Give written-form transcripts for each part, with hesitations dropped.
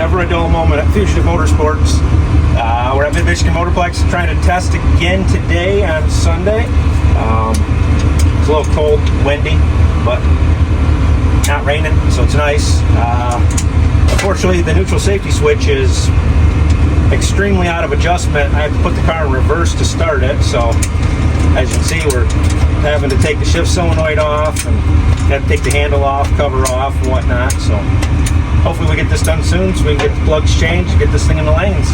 never a dull moment at Fugitive Motorsports. We're at Mid-Michigan Motorplex trying to test again today on Sunday. It's a little cold, windy, but not raining, so it's nice. Unfortunately, the neutral safety switch is extremely out of adjustment. I have to put the car in reverse to start it, so as you can see, we're having to take the shift solenoid off and have to take the handle off, cover off, and whatnot. So hopefully we get this done soon so we can get the plugs changed and get this thing in the lanes.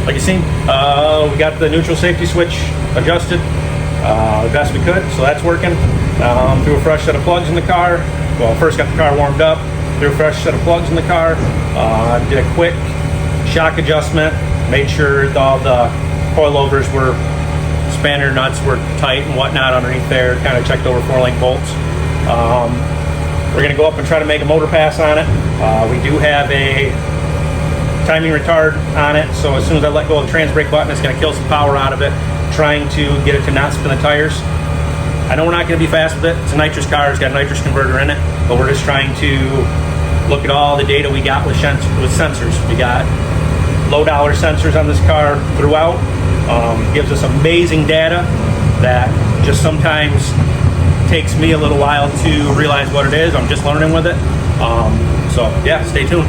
Like you seen, we got the neutral safety switch adjusted the best we could, so that's working. Threw a fresh set of plugs in the car. Well, first got the car warmed up, threw a fresh set of plugs in the car, did a quick shock adjustment, made sure all the coilovers were, spanner nuts were tight and whatnot underneath there, kind of checked over 4-link bolts. We're gonna go up and try to make a motor pass on it. We do have a timing retard on it, so as soon as I let go of the trans brake button, it's going to kill some power out of it, trying to get it to not spin the tires. I know we're not going to be fast with it. It's a nitrous car, it's got a nitrous converter in it, but we're just trying to look at all the data we got with sensors. We got low dollar sensors on this car throughout. Gives us amazing data that just sometimes takes me a little while to realize what it is. I'm just learning with it. So yeah, stay tuned.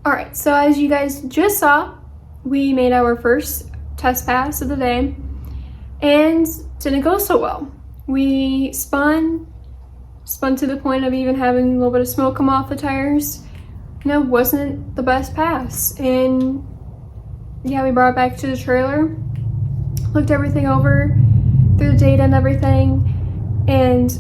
Alright, so as you guys just saw, we made our first test pass of the day and didn't go so well. We spun to the point of even having a little bit of smoke come off the tires. And it wasn't the best pass. And yeah, we brought it back to the trailer, looked everything over through the data and everything, and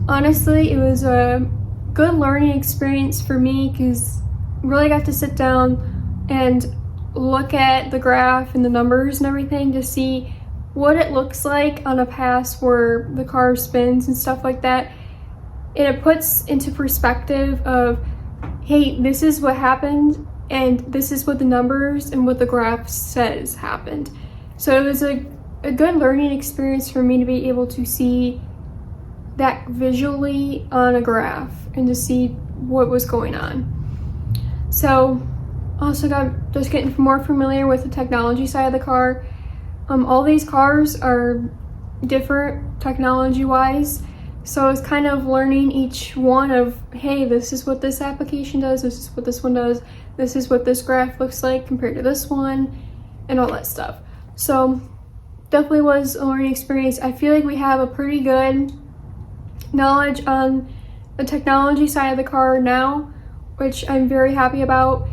honestly it was a good learning experience for me because really got to sit down and look at the graph and the numbers and everything to see what it looks like on a pass where the car spins and stuff like that. And it puts into perspective of, hey, this is what happened and this is what the numbers and what the graph says happened. So it was a good learning experience for me to be able to see that visually on a graph and to see what was going on. So also got just getting more familiar with the technology side of the car. All these cars are different technology wise, so it's kind of learning each one of, hey, this is what this application does, this is what this one does, this is what this graph looks like compared to this one, and all that stuff. So definitely was a learning experience. I feel like we have a pretty good knowledge on the technology side of the car now, which I'm very happy about.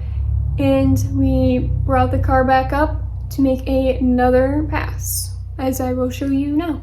And we brought the car back up to make another pass, as I will show you now.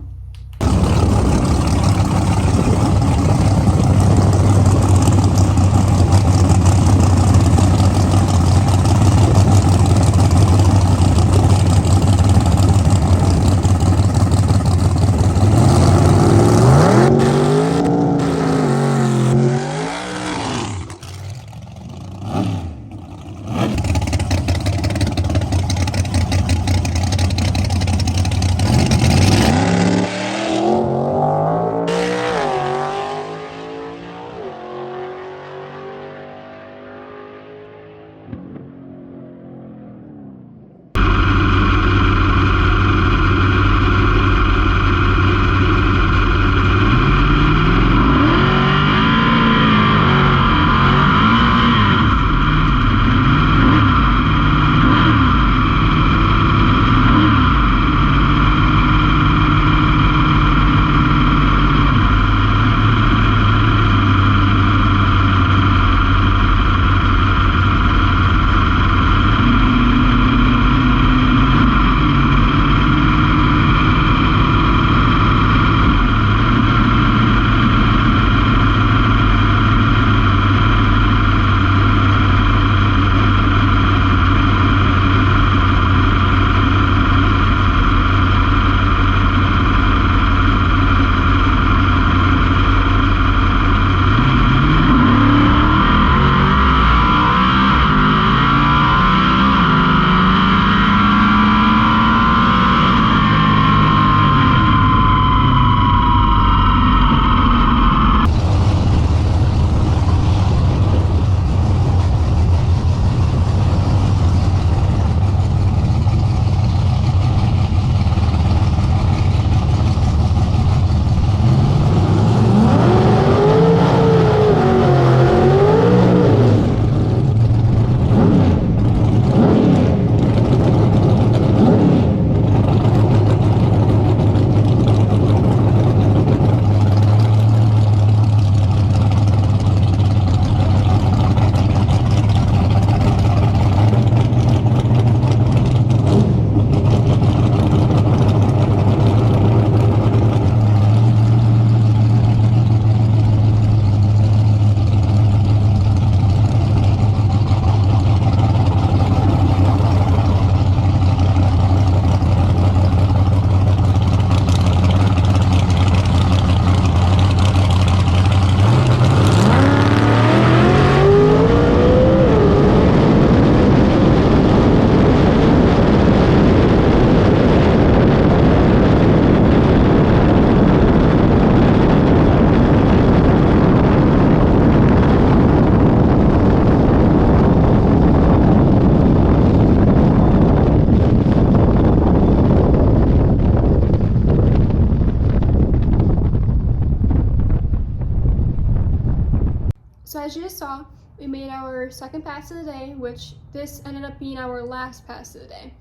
our second pass of the day, which this ended up being our last pass of the day,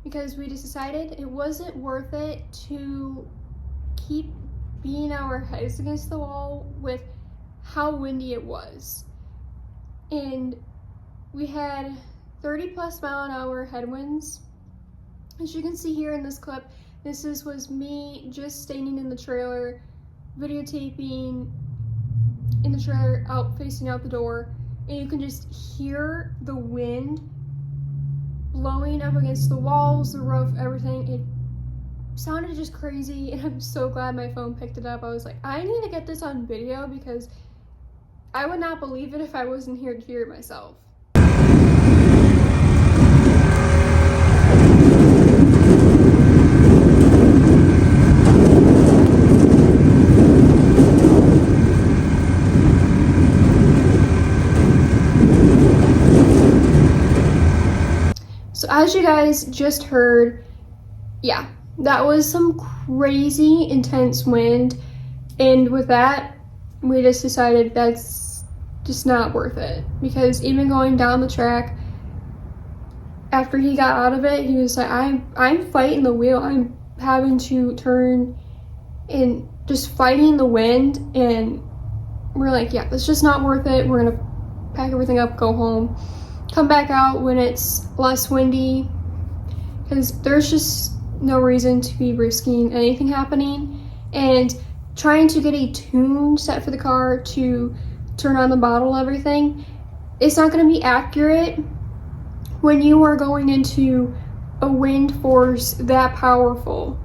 because we just decided it wasn't worth it to keep beating our heads against the wall with how windy it was. And we had 30+ mile-an-hour headwinds. As you can see here in this clip, was me just standing in the trailer, videotaping in the trailer out facing out the door, and you can just hear the wind blowing up against the walls, the roof, everything. It sounded just crazy, and I'm so glad my phone picked it up. I was like, I need to get this on video because I would not believe it if I wasn't here to hear it myself. So as you guys just heard, yeah, that was some crazy intense wind, and with that, we just decided that's just not worth it, because even going down the track, after he got out of it, he was like, I'm fighting the wheel, I'm having to turn and just fighting the wind, and we're like, yeah, that's just not worth it. We're gonna pack everything up, go home, come back out when it's less windy, because there's just no reason to be risking anything happening. And trying to get a tune set for the car to turn on the bottle and everything, it's not going to be accurate when you are going into a wind force that powerful.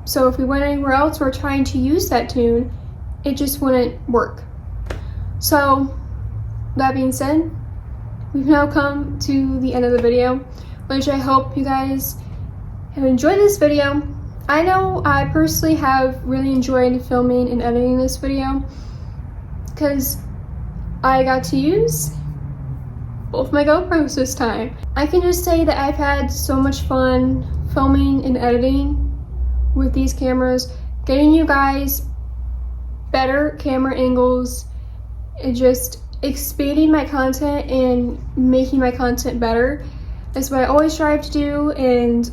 So if we went anywhere else or trying to use that tune, it just wouldn't work. So that being said, we've now come to the end of the video, which I hope you guys have enjoyed this video. I know I personally have really enjoyed filming and editing this video because I got to use both my GoPros this time. I can just say that I've had so much fun filming and editing with these cameras, getting you guys better camera angles, and just expanding my content and making my content better. That's what I always strive to do, and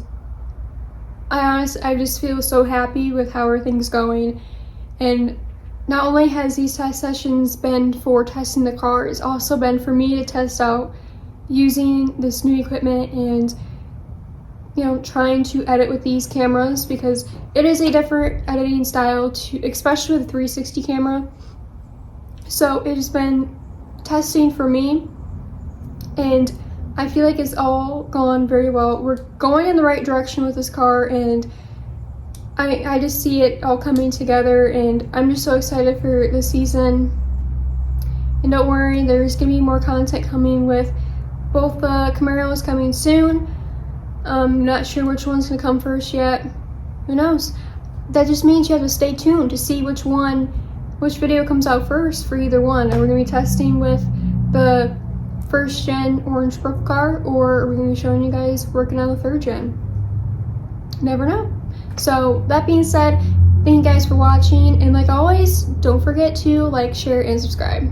I just feel so happy with how everything's going. And not only has these test sessions been for testing the car, it's also been for me to test out using this new equipment and, you know, trying to edit with these cameras, because it is a different editing style, especially with a 360 camera. So it has been testing for me, and I feel like it's all gone very well. We're going in the right direction with this car, and I just see it all coming together, and I'm just so excited for the season. And don't worry, there's gonna be more content coming with both the Camaros coming soon. I'm not sure which one's gonna come first yet. Who knows? That just means you have to stay tuned to see which video comes out first for either one. Are we gonna be testing with the first gen orange purple car, or are we gonna be showing you guys working on the third gen? Never know. So that being said, thank you guys for watching, and like always, don't forget to like, share, and subscribe.